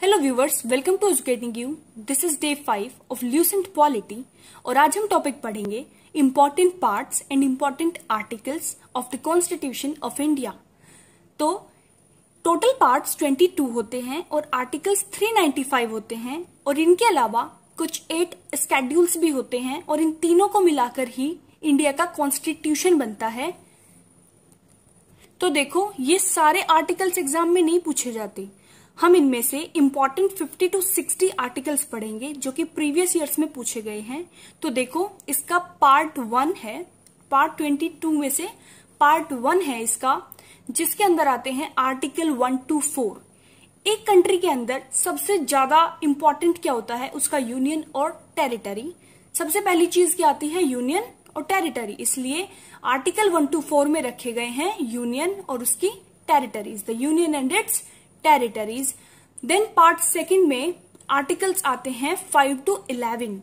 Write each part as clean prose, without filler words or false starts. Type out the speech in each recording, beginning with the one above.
Hello viewers, welcome to educating you. This is day 5 of Lucent polity और आज हम topic पढ़ेंगे important parts and important articles of the constitution of India. तो total parts 22 होते हैं और articles 395 होते हैं और इनके अलावा कुछ 8 स्केड्यूल्स भी होते हैं और इन तीनों को मिलाकर ही इंडिया का कॉन्स्टिट्यूशन बनता है। तो देखो, ये सारे आर्टिकल्स एग्जाम में नहीं पूछे जाते। हम इनमें से इंपॉर्टेंट 50 to 60 आर्टिकल्स पढ़ेंगे जो कि प्रीवियस ईयर्स में पूछे गए हैं। तो देखो, इसका पार्ट 1 है, पार्ट 22 में से पार्ट 1 है इसका, जिसके अंदर आते हैं आर्टिकल 1 to 4। एक कंट्री के अंदर सबसे ज्यादा इंपॉर्टेंट क्या होता है, उसका यूनियन और टेरिटरी। सबसे पहली चीज क्या आती है, यूनियन और टेरिटरी। इसलिए आर्टिकल 1 to 4 में रखे गए हैं यूनियन और उसकी territories, the union and its territories. Then part 2 में आर्टिकल्स आते हैं 5 to 11।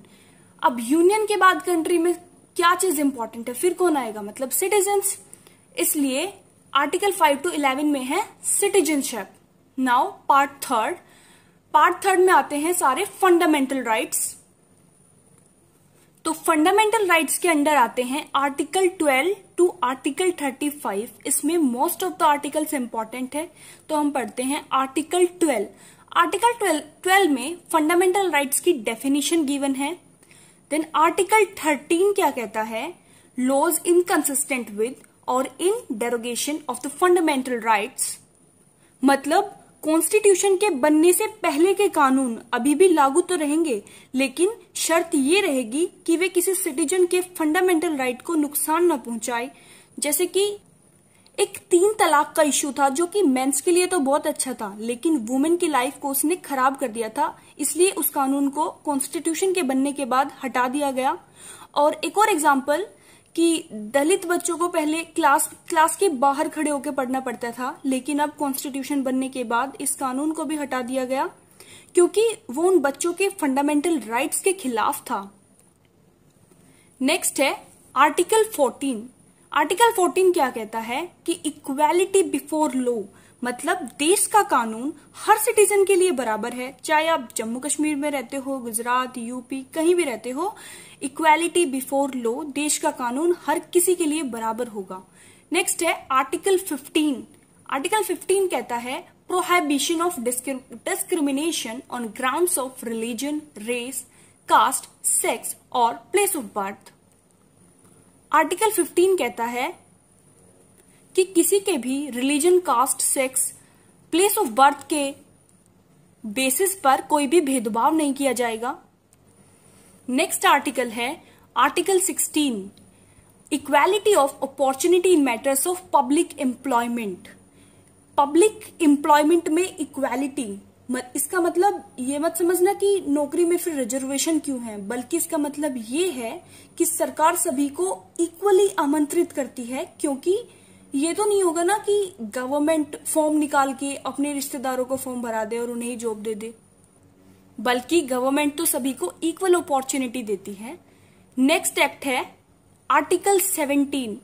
अब यूनियन के बाद कंट्री में क्या चीज इंपॉर्टेंट है, फिर कौन आएगा, मतलब सिटीजन्स। इसलिए आर्टिकल 5 to 11 में है सिटीजनशिप। नाउ पार्ट 3 में आते हैं सारे फंडामेंटल राइट्स। तो फंडामेंटल राइट्स के अंडर आते हैं आर्टिकल 12 टू आर्टिकल 35। इसमें most of the articles important है, तो हम पढ़ते हैं आर्टिकल 12। आर्टिकल 12 में फंडामेंटल राइट्स की डेफिनेशन गिवन है। देन आर्टिकल 13 क्या कहता है, लॉज इनकंसिस्टेंट विद और in derogation of the fundamental rights. मतलब कॉन्स्टिट्यूशन के बनने से पहले के कानून अभी भी लागू तो रहेंगे, लेकिन शर्त ये रहेगी कि वे किसी सिटीजन के फंडामेंटल राइट को नुकसान न पहुंचाए। जैसे कि एक 3 तलाक का इश्यू था जो कि मेंस के लिए तो बहुत अच्छा था, लेकिन वुमेन की लाइफ को उसने खराब कर दिया था। इसलिए उस कानून को कॉन्स्टिट्यूशन के बनने के बाद हटा दिया गया। और एक और एग्जाम्पल कि दलित बच्चों को पहले क्लास के बाहर खड़े होकर पढ़ना पड़ता था, लेकिन अब कॉन्स्टिट्यूशन बनने के बाद इस कानून को भी हटा दिया गया क्योंकि वो उन बच्चों के फंडामेंटल राइट्स के खिलाफ था। नेक्स्ट है आर्टिकल 14। आर्टिकल 14 क्या कहता है कि इक्वालिटी बिफोर लॉ, मतलब देश का कानून हर सिटीजन के लिए बराबर है, चाहे आप जम्मू कश्मीर में रहते हो, गुजरात, यूपी, कहीं भी रहते हो। इक्वालिटी बिफोर लॉ, देश का कानून हर किसी के लिए बराबर होगा। नेक्स्ट है आर्टिकल 15। आर्टिकल 15 कहता है prohibition of discrimination on grounds of religion, race, caste, sex और प्लेस ऑफ बर्थ। आर्टिकल 15 कहता है कि किसी के भी religion, caste, sex, place of birth के बेसिस पर कोई भी भेदभाव नहीं किया जाएगा। नेक्स्ट आर्टिकल है article 16, equality of opportunity in matters of public employment. Public employment में इक्वालिटी, इसका मतलब ये मत समझना कि नौकरी में फिर रिजर्वेशन क्यों है, बल्कि इसका मतलब ये है कि सरकार सभी को इक्वली आमंत्रित करती है। क्योंकि ये तो नहीं होगा ना कि गवर्नमेंट फॉर्म निकाल के अपने रिश्तेदारों को फॉर्म भरा दे और उन्हें ही जॉब दे दे, बल्कि गवर्नमेंट तो सभी को इक्वल अपॉर्चुनिटी देती है। नेक्स्ट एक्ट है article 17,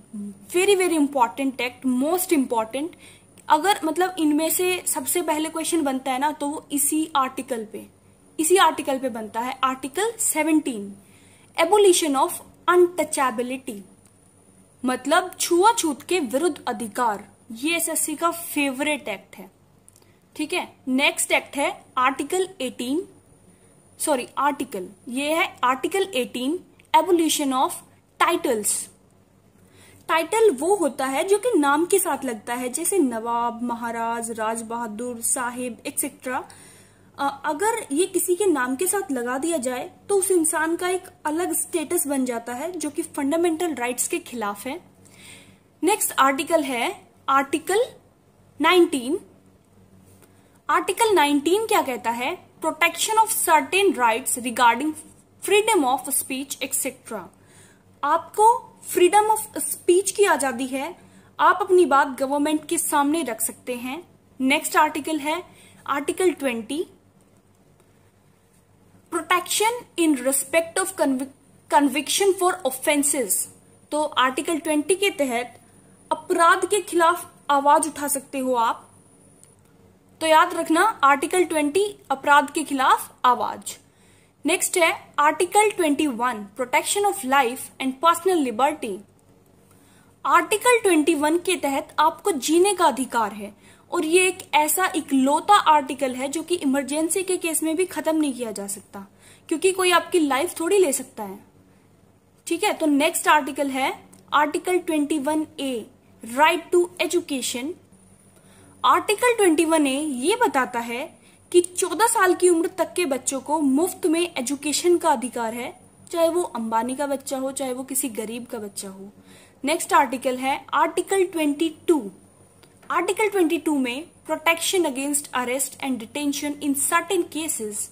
very very important act, most important. अगर मतलब इनमें से सबसे पहले क्वेश्चन बनता है ना, तो वो इसी आर्टिकल पे बनता है। आर्टिकल 17, एबोलिशन ऑफ अनटचेबिलिटी, मतलब छुआछूत के विरुद्ध अधिकार। ये एसएससी का फेवरेट एक्ट है, ठीक है। नेक्स्ट एक्ट है article 18, abolition of titles. Title वो होता है जो कि नाम के साथ लगता है, जैसे नवाब, महाराज, राज बहादुर, साहिब एक्सेट्रा। अगर ये किसी के नाम के साथ लगा दिया जाए तो उस इंसान का एक अलग स्टेटस बन जाता है जो कि फंडामेंटल राइट्स के खिलाफ है। नेक्स्ट आर्टिकल है आर्टिकल 19। आर्टिकल 19 क्या कहता है, protection of certain rights regarding freedom of speech etcetera. आपको फ्रीडम ऑफ स्पीच की आजादी है, आप अपनी बात गवर्नमेंट के सामने रख सकते हैं। नेक्स्ट आर्टिकल है article 20, protection in respect of conviction for offences. तो आर्टिकल 20 के तहत अपराध के खिलाफ आवाज उठा सकते हो आप। तो याद रखना आर्टिकल 20 अपराध के खिलाफ आवाज। नेक्स्ट है article 21 protection of life and personal liberty. Article 21 के तहत आपको जीने का अधिकार है और ये एक ऐसा इकलौता आर्टिकल है जो कि इमरजेंसी के केस में भी खत्म नहीं किया जा सकता, क्योंकि कोई आपकी लाइफ थोड़ी ले सकता है। ठीक है, तो नेक्स्ट आर्टिकल है article 21A right to education. Article 21A ये बताता है कि 14 साल की उम्र तक के बच्चों को मुफ्त में एजुकेशन का अधिकार है, चाहे वो अंबानी का बच्चा हो चाहे वो किसी गरीब का बच्चा हो। नेक्स्ट आर्टिकल है आर्टिकल 22। आर्टिकल 22 में protection against arrest and detention in certain cases,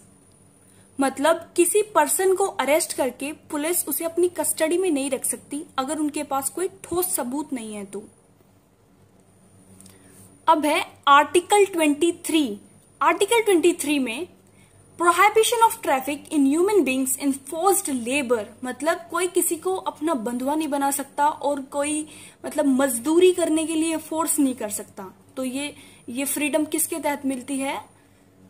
मतलब किसी पर्सन को अरेस्ट करके पुलिस उसे अपनी कस्टडी में नहीं रख सकती अगर उनके पास कोई ठोस सबूत नहीं है तो। अब है आर्टिकल 23। आर्टिकल 23 में prohibition of traffic in human beings in forced labour, मतलब कोई किसी को अपना बंधुआ नहीं बना सकता और कोई मतलब मजदूरी करने के लिए फोर्स नहीं कर सकता। तो ये फ्रीडम किसके तहत मिलती है?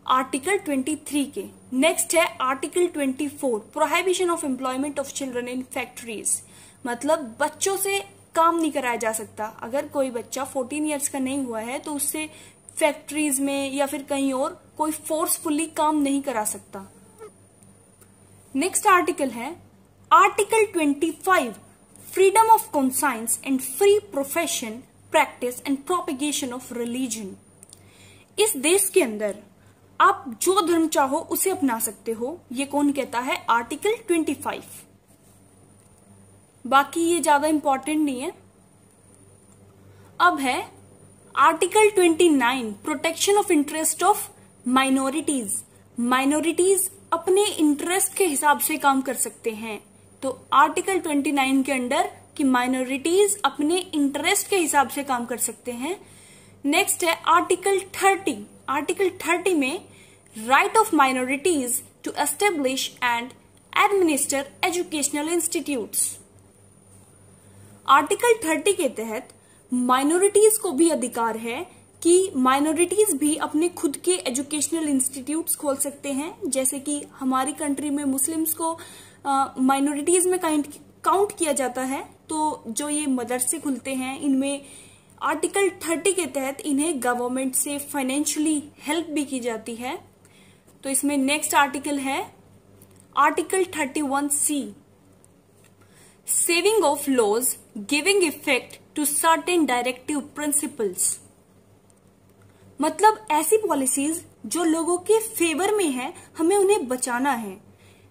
आर्टिकल 23 के। नेक्स्ट है article 24 prohibition of employment of children in factories, मतलब बच्चों से काम नहीं कराया जा सकता। अगर कोई बच्चा 14 ईयर्स का नहीं हुआ है तो उससे फैक्ट्रीज में या फिर कहीं और कोई फोर्सफुली काम नहीं करा सकता। नेक्स्ट आर्टिकल है article 25 freedom of conscience and free profession practice and propagation of religion. इस देश के अंदर आप जो धर्म चाहो उसे अपना सकते हो, ये कौन कहता है? आर्टिकल 25। बाकी ये ज्यादा इंपॉर्टेंट नहीं है। अब है article 29 protection of interest of minorities. Minorities अपने इंटरेस्ट के हिसाब से काम कर सकते हैं, तो आर्टिकल 29 के अंडर कि माइनॉरिटीज अपने इंटरेस्ट के हिसाब से काम कर सकते हैं। नेक्स्ट है आर्टिकल 30। आर्टिकल 30 में right of minorities to establish and administer educational institutes. Article 30 के तहत माइनॉरिटीज को भी अधिकार है कि माइनॉरिटीज भी अपने खुद के एजुकेशनल इंस्टीट्यूट्स खोल सकते हैं, जैसे कि हमारी कंट्री में मुस्लिम्स को माइनॉरिटीज में काउंट किया जाता है। तो जो ये मदरसे खुलते हैं इनमें आर्टिकल 30 के तहत इन्हें गवर्नमेंट से फाइनेंशियली हेल्प भी की जाती है। तो इसमें नेक्स्ट आर्टिकल है article 31C saving of laws giving effect to certain directive principles, मतलब ऐसी पॉलिसीज जो लोगों के फेवर में है हमें उन्हें बचाना है।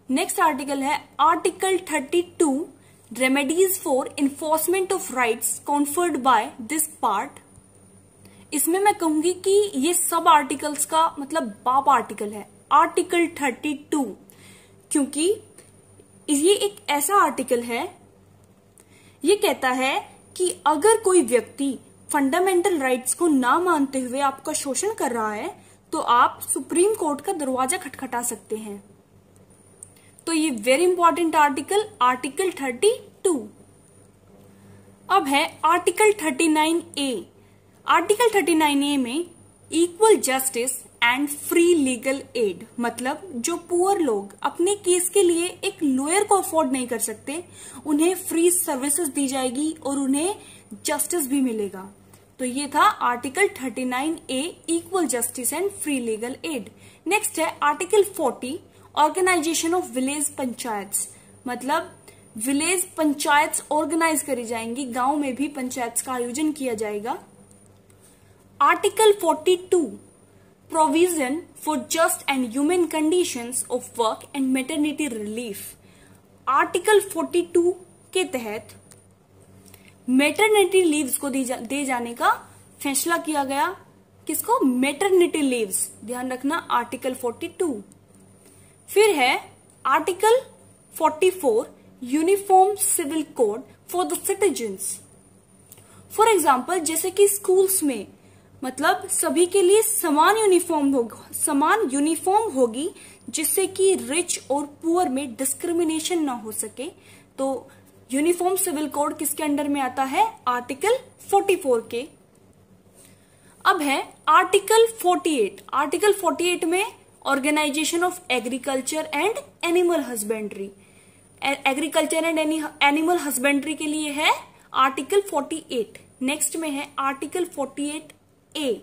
नेक्स्ट आर्टिकल है article 32 remedies for enforcement of rights conferred by this part. इसमें मैं कहूंगी कि ये सब आर्टिकल्स का मतलब बाप आर्टिकल है आर्टिकल 32, क्योंकि ये एक ऐसा आर्टिकल है, ये कहता है कि अगर कोई व्यक्ति फंडामेंटल राइट्स को ना मानते हुए आपका शोषण कर रहा है तो आप सुप्रीम कोर्ट का दरवाजा खटखटा सकते हैं। तो ये वेरी इंपॉर्टेंट आर्टिकल आर्टिकल 32। अब है आर्टिकल 39A। आर्टिकल 39A में equal justice and free legal add, मतलब जो पुअर लोग अपने केस के लिए एक लॉयर को अफोर्ड नहीं कर सकते उन्हें फ्री सर्विसेज दी जाएगी और उन्हें जस्टिस भी मिलेगा। तो ये था article 39A equal justice and free legal aid. Next है article 40 organisation of village panchayats, मतलब विलेज पंचायत्स ऑर्गेनाइज करी जाएंगी, गांव में भी पंचायत का आयोजन किया जाएगा। Article 42 provision for just and human conditions of work and maternity relief. Article 42 के तहत मैटरनिटी लीव्स को दे जाने का फैसला किया गया। किसको? मैटरनिटी लीव्स, ध्यान रखना आर्टिकल 42। फिर है article 44 uniform civil code for the citizens. For example जैसे कि स्कूल्स में मतलब सभी के लिए समान यूनिफॉर्म होगी जिससे कि रिच और पुअर में डिस्क्रिमिनेशन ना हो सके। तो यूनिफॉर्म सिविल कोड किसके अंडर में आता है? आर्टिकल 44 के। अब है आर्टिकल 48। आर्टिकल 48 में organisation of agriculture and animal husbandry, agriculture and animal husbandry के लिए है आर्टिकल 48। नेक्स्ट में है article 48A,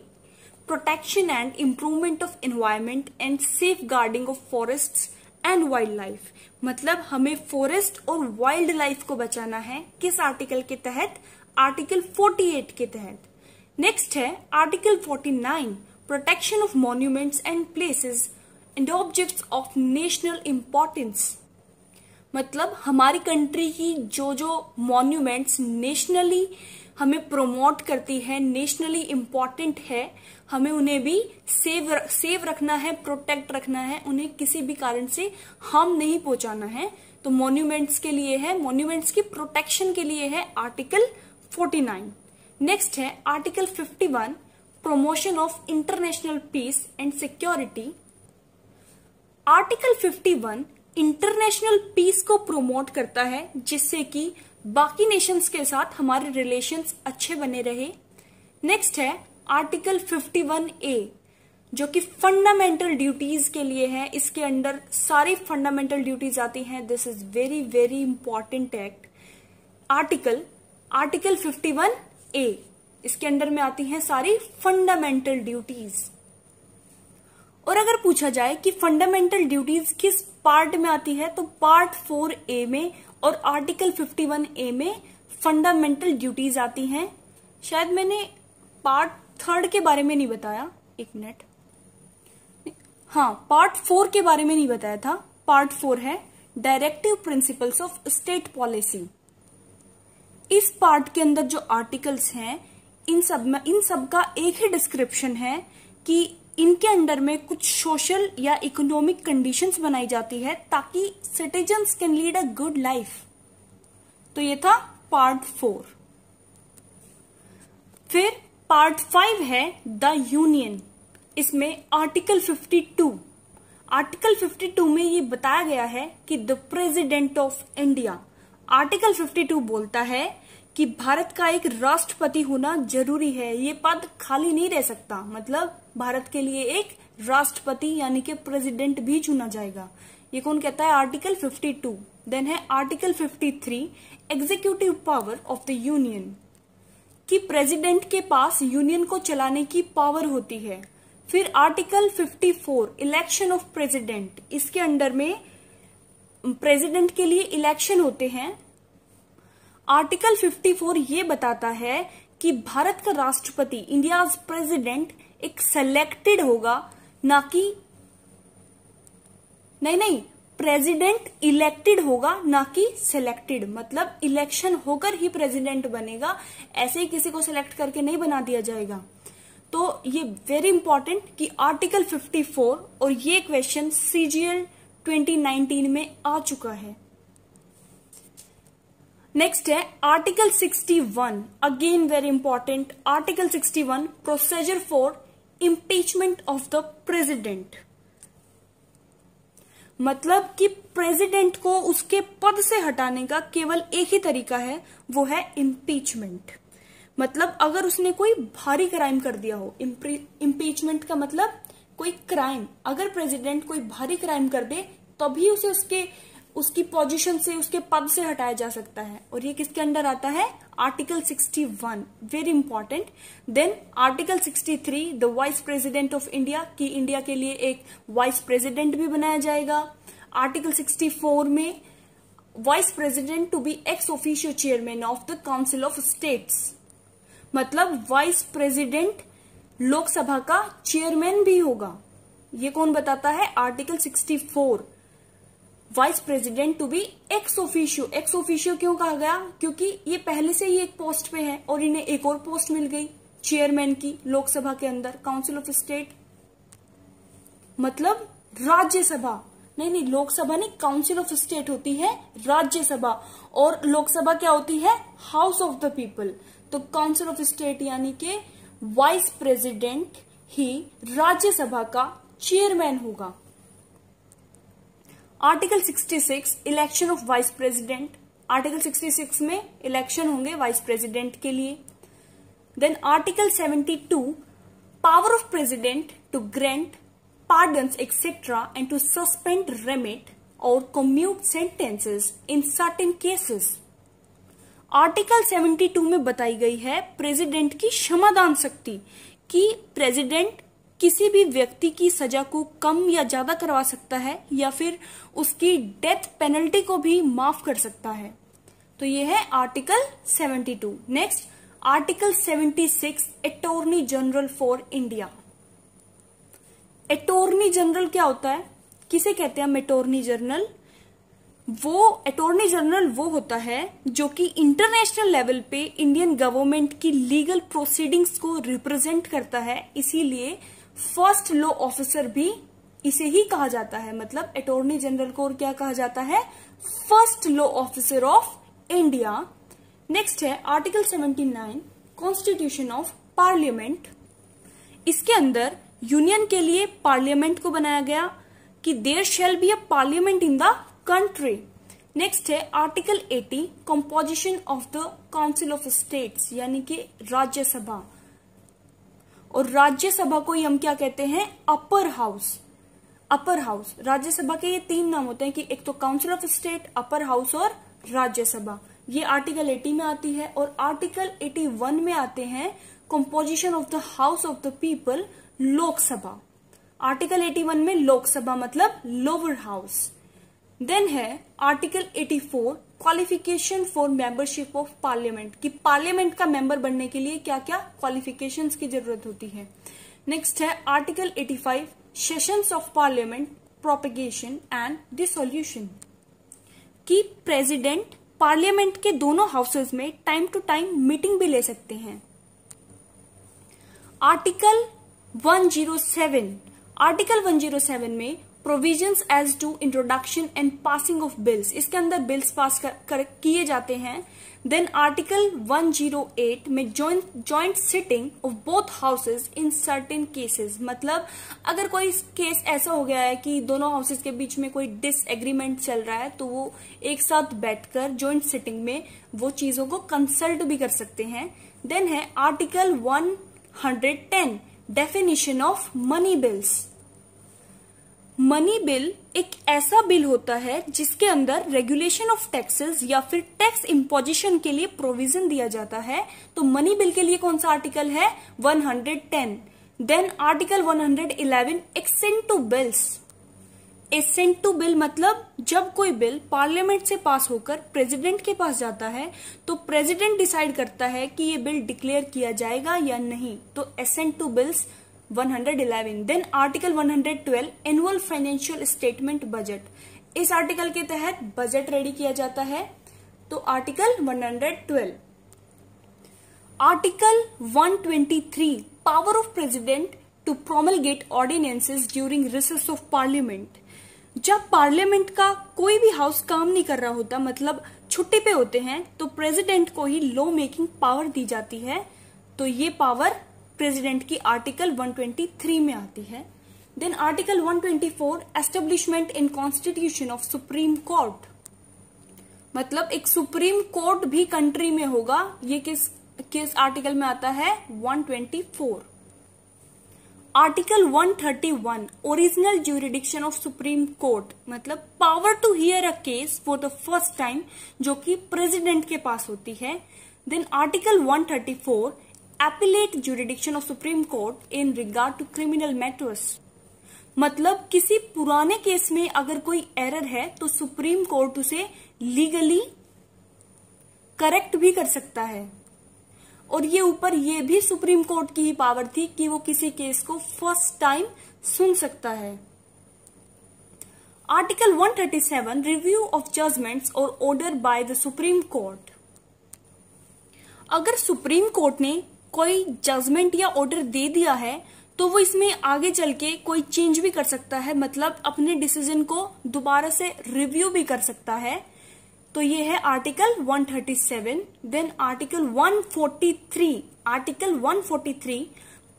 protection and improvement of environment and safeguarding of forests and wild life. मतलब हमें फॉरेस्ट और वाइल्ड लाइफ को बचाना है, किस आर्टिकल के तहत? आर्टिकल 48 के तहत। नेक्स्ट है article 49, protection of monuments and places and objects of national importance. मतलब हमारी कंट्री की जो मॉन्यूमेंट्स नेशनली हमें प्रोमोट करती है, नेशनली इंपॉर्टेंट है, हमें उन्हें भी सेव रखना है, प्रोटेक्ट रखना है, उन्हें किसी भी कारण से हार्म नहीं पहुंचाना है। तो मॉन्यूमेंट्स के लिए है, मॉन्यूमेंट्स की प्रोटेक्शन के लिए है आर्टिकल 49। नेक्स्ट है article 51, promotion of international peace and security. Article 51 international peace को प्रोमोट करता है, जिससे कि बाकी नेशंस के साथ हमारे रिलेशंस अच्छे बने रहे। नेक्स्ट है आर्टिकल 51A, जो कि फंडामेंटल ड्यूटीज के लिए है। इसके अंदर सारी फंडामेंटल ड्यूटीज आती हैं। This is very very important act. Article 51A, इसके अंदर में आती हैं सारी फंडामेंटल ड्यूटीज। और अगर पूछा जाए कि फंडामेंटल ड्यूटीज किस पार्ट में आती है, तो पार्ट 4A में और आर्टिकल 51A में फंडामेंटल ड्यूटीज आती हैं। शायद मैंने पार्ट 3 के बारे में नहीं बताया, एक मिनट, हाँ, पार्ट 4 के बारे में नहीं बताया था। पार्ट 4 है directive principles of state policy. इस पार्ट के अंदर जो आर्टिकल्स हैं, इन सब का एक ही डिस्क्रिप्शन है कि इनके अंडर में कुछ सोशल या इकोनॉमिक कंडीशंस बनाई जाती है ताकि citizens can lead a good life. तो ये था पार्ट 4। फिर पार्ट 5 है द यूनियन। इसमें आर्टिकल 52 में ये बताया गया है कि the president of India, article 52 बोलता है कि भारत का एक राष्ट्रपति होना जरूरी है, ये पद खाली नहीं रह सकता। मतलब भारत के लिए एक राष्ट्रपति यानी कि प्रेसिडेंट भी चुना जाएगा। ये कौन कहता है? आर्टिकल 52। देन है article 53, executive power of the union, कि प्रेसिडेंट के पास यूनियन को चलाने की पावर होती है। फिर आर्टिकल 54, इलेक्शन ऑफ प्रेसिडेंट, इसके अंडर में प्रेसिडेंट के लिए इलेक्शन होते हैं। आर्टिकल 54 ये बताता है कि भारत का राष्ट्रपति, इंडियाज प्रेसिडेंट, एक सिलेक्टेड होगा, ना कि नहीं, प्रेसिडेंट इलेक्टेड होगा ना कि सिलेक्टेड। मतलब इलेक्शन होकर ही प्रेसिडेंट बनेगा, ऐसे ही किसी को सिलेक्ट करके नहीं बना दिया जाएगा। तो ये वेरी इंपॉर्टेंट कि आर्टिकल 54, और ये क्वेश्चन CGL 2019 में आ चुका है। नेक्स्ट है article 61, again very important. Article 61, procedure for impeachment of the president. मतलब कि प्रेसिडेंट को उसके पद से हटाने का केवल एक ही तरीका है, वो है इम्पीचमेंट। मतलब अगर उसने कोई भारी क्राइम कर दिया हो, इम्पीचमेंट का मतलब कोई क्राइम, अगर प्रेसिडेंट कोई भारी क्राइम कर दे तभी उसे उसकी पोजीशन से, उसके पद से हटाया जा सकता है। और ये किसके अंडर आता है? Article 61, very important. Then article 63, the vice president of India, कि इंडिया के लिए एक वाइस प्रेसिडेंट भी बनाया जाएगा। आर्टिकल 64 में vice president to be ex officio chairman of the council of states. मतलब वाइस प्रेसिडेंट लोकसभा का चेयरमैन भी होगा। ये कौन बताता है? Article 64, vice president to be ex officio. Ex officio क्यों कहा गया? क्योंकि ये पहले से ही एक पोस्ट पे है और इन्हें एक और पोस्ट मिल गई चेयरमैन की लोकसभा के अंदर, काउंसिल ऑफ स्टेट। मतलब राज्यसभा, नहीं, लोकसभा नहीं, काउंसिल ऑफ स्टेट होती है राज्यसभा, और लोकसभा क्या होती है? House of the people. तो काउंसिल ऑफ स्टेट यानी कि वाइस प्रेसिडेंट ही राज्यसभा का चेयरमैन होगा। Article 66, election of vice president. Article 66 में इलेक्शन होंगे वाइस प्रेसिडेंट के लिए। Then article 72, power of president to grant pardons etc. and to suspend, remit or commute sentences in certain cases. Article 72 में बताई गई है प्रेसिडेंट की क्षमादान शक्ति कि प्रेसिडेंट किसी भी व्यक्ति की सजा को कम या ज्यादा करवा सकता है या फिर उसकी डेथ पेनल्टी को भी माफ कर सकता है। तो ये है article 72। Next article 76 attorney general for India. Attorney general क्या होता है, किसे कहते हैं हम अटॉर्नी जनरल? अटॉर्नी जनरल वो होता है जो कि इंटरनेशनल लेवल पे इंडियन गवर्नमेंट की लीगल प्रोसीडिंग्स को रिप्रेजेंट करता है, इसीलिए फर्स्ट लॉ ऑफिसर भी इसे ही कहा जाता है। मतलब अटॉर्नी जनरल को और क्या कहा जाता है? First law officer of India. Next है आर्टिकल 79 कॉन्स्टिट्यूशन ऑफ पार्लियामेंट। इसके अंदर यूनियन के लिए पार्लियामेंट को बनाया गया कि there shall be a parliament in the country. Next है article 80 composition of the council of states, यानी कि राज्यसभा। और राज्यसभा को हम क्या कहते हैं? Upper house. Upper house Rajya Sabha के ये 3 नाम होते हैं कि एक तो council of state, upper house और राज्यसभा। ये आर्टिकल 80 में आती है। और आर्टिकल 81 में आते हैं composition of the house of the people, Lok Sabha. Article 81 में लोकसभा मतलब लोअर हाउस। देन है article 84 qualification for membership of parliament, कि पार्लियामेंट का मेंबर बनने के लिए क्या क्या क्वालिफिकेशंस की जरूरत होती है। नेक्स्ट है article 85 sessions of parliament propagation and dissolution, कि प्रेसिडेंट पार्लियामेंट के दोनों हाउसेज में टाइम टू टाइम मीटिंग भी ले सकते हैं। आर्टिकल 107 में provisions as to introduction and passing of bills, इसके अंदर बिल्स पास किए जाते हैं। देन आर्टिकल 108 में joint sitting of both houses in certain cases, मतलब अगर कोई केस ऐसा हो गया है कि दोनों हाउसेज के बीच में कोई डिसएग्रीमेंट चल रहा है तो वो एक साथ बैठकर जॉइंट सिटिंग में वो चीजों को कंसल्ट भी कर सकते हैं। देन है article 110 definition of money bills. Money bill एक ऐसा बिल होता है जिसके अंदर रेगुलेशन ऑफ टैक्सेस या फिर टैक्स इम्पोजिशन के लिए प्रोविजन दिया जाता है। तो मनी बिल के लिए कौन सा आर्टिकल है? 110। Then article 111 assent to bills. Assent to bill मतलब जब कोई बिल पार्लियामेंट से पास होकर प्रेसिडेंट के पास जाता है तो प्रेसिडेंट डिसाइड करता है कि ये बिल डिक्लेयर किया जाएगा या नहीं। तो assent to bills 111। Then article 112 annual financial statement budget, इस आर्टिकल के तहत बजट रेडी किया जाता है। तो article 112। Article 123 power of president to promulgate ordinances during recess of parliament. जब पार्लियामेंट का कोई भी हाउस काम नहीं कर रहा होता, मतलब छुट्टी पे होते हैं, तो प्रेसिडेंट को ही लॉ मेकिंग पावर दी जाती है। तो ये पावर प्रेसिडेंट की आर्टिकल 123 में आती है। Then article 124 establishment in constitution of supreme court, मतलब एक सुप्रीम कोर्ट भी कंट्री में होगा। ये किस आर्टिकल में आता है? 124। Article 131 original jurisdiction of supreme court, मतलब power to hear a case for the first time, जो कि प्रेसिडेंट के पास होती है। Then article 134 appellate jurisdiction of supreme court in regard to criminal matters, मतलब किसी पुराने केस में अगर कोई एरर है तो सुप्रीम कोर्ट उसे लीगली करेक्ट भी कर सकता है। और ये ऊपर ये भी सुप्रीम कोर्ट की ही पावर थी कि वो किसी केस को फर्स्ट टाइम सुन सकता है। आर्टिकल 137 रिव्यू ऑफ जजमेंट्स और order by the supreme court, अगर सुप्रीम कोर्ट ने कोई जजमेंट या ऑर्डर दे दिया है तो वो इसमें आगे चल के कोई चेंज भी कर सकता है, मतलब अपने डिसीजन को दोबारा से रिव्यू भी कर सकता है। तो ये है article 137। Then article 143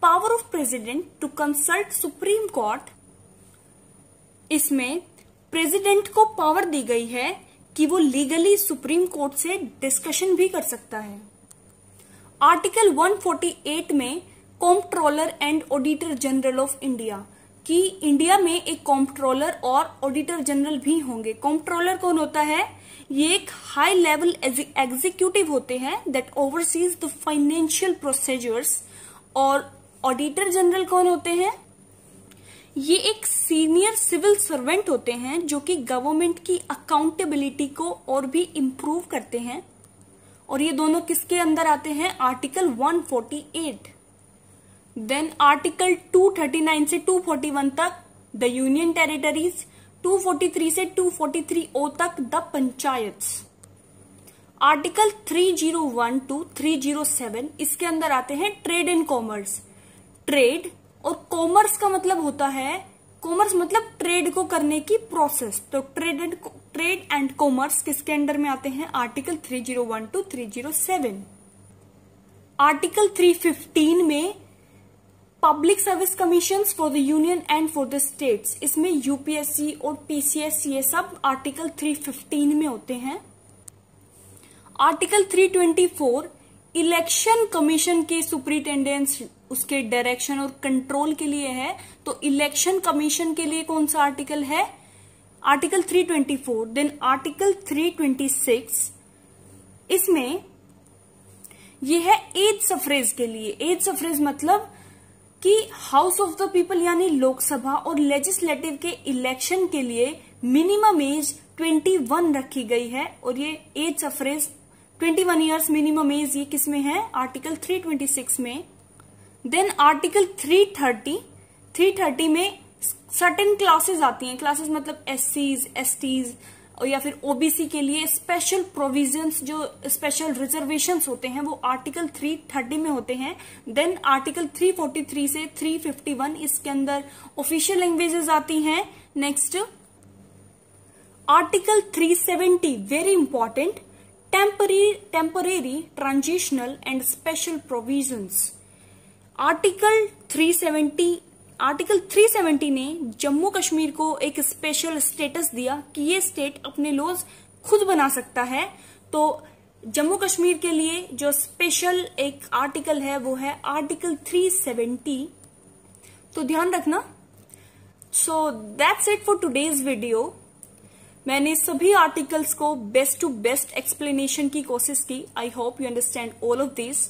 power of president to consult supreme court, इसमें प्रेसिडेंट को पावर दी गई है कि वो लीगली सुप्रीम कोर्ट से डिस्कशन भी कर सकता है। आर्टिकल 148 में comptroller and auditor general of India, कि इंडिया में एक कॉम्प्ट्रोलर और ऑडिटर जनरल भी होंगे। कॉम्प्ट्रोलर कौन होता है? ये एक हाई लेवल एग्जीक्यूटिव होते हैं that overseas the financial procedures. और ऑडिटर जनरल कौन होते हैं? ये एक सीनियर सिविल सर्वेंट होते हैं जो कि गवर्नमेंट की अकाउंटेबिलिटी को और भी इम्प्रूव करते हैं। और ये दोनों किसके अंदर आते हैं? आर्टिकल 148। देन आर्टिकल 239 से 241 तक द यूनियन टेरिटरीज, 243 से 243O तक द पंचायत्स। आर्टिकल 301 to 307 इसके अंदर आते हैं ट्रेड एंड कॉमर्स। ट्रेड और कॉमर्स का मतलब होता है, कॉमर्स मतलब ट्रेड को करने की प्रोसेस। तो ट्रेड एंड कॉमर्स किसके अंडर में आते हैं? Article 301 to 307। आर्टिकल 315 में public service commissions for the union and for the states, इसमें यूपीएससी और पीसीएस ये सब आर्टिकल 315 में होते हैं। आर्टिकल 324 इलेक्शन कमीशन के सुपरिटेंडेंस, उसके डायरेक्शन और कंट्रोल के लिए है। तो इलेक्शन कमीशन के लिए कौन सा आर्टिकल है? आर्टिकल 324। देन आर्टिकल 326 इसमें ये है एज सफरेज के लिए। एज सफरेज मतलब कि हाउस ऑफ द पीपल यानी लोकसभा और लेजिस्लेटिव के इलेक्शन के लिए मिनिमम एज 21 रखी गई है। और ये age suffrage 21 years minimum age, ये किस में है? आर्टिकल 326 में। देन आर्टिकल 330 में सर्टेन क्लासेस आती हैं। क्लासेस मतलब एससीज, एसटीज और या फिर ओबीसी के लिए स्पेशल प्रोविजंस, जो स्पेशल रिजर्वेशंस होते हैं वो आर्टिकल 330 में होते हैं। देन आर्टिकल 343 से 351 इसके अंदर ऑफिशियल लैंग्वेजेस आती हैं। Next article 370 very important, temporary, transitional and special provisions. Article 370 ने जम्मू कश्मीर को एक स्पेशल स्टेटस दिया कि ये स्टेट अपने लॉज खुद बना सकता है। तो जम्मू कश्मीर के लिए जो स्पेशल एक आर्टिकल है वो है आर्टिकल 370। तो ध्यान रखना। So that's it for today's video. मैंने सभी आर्टिकल्स को बेस्ट टू बेस्ट एक्सप्लेनेशन की कोशिश की। I hope you understand all of this.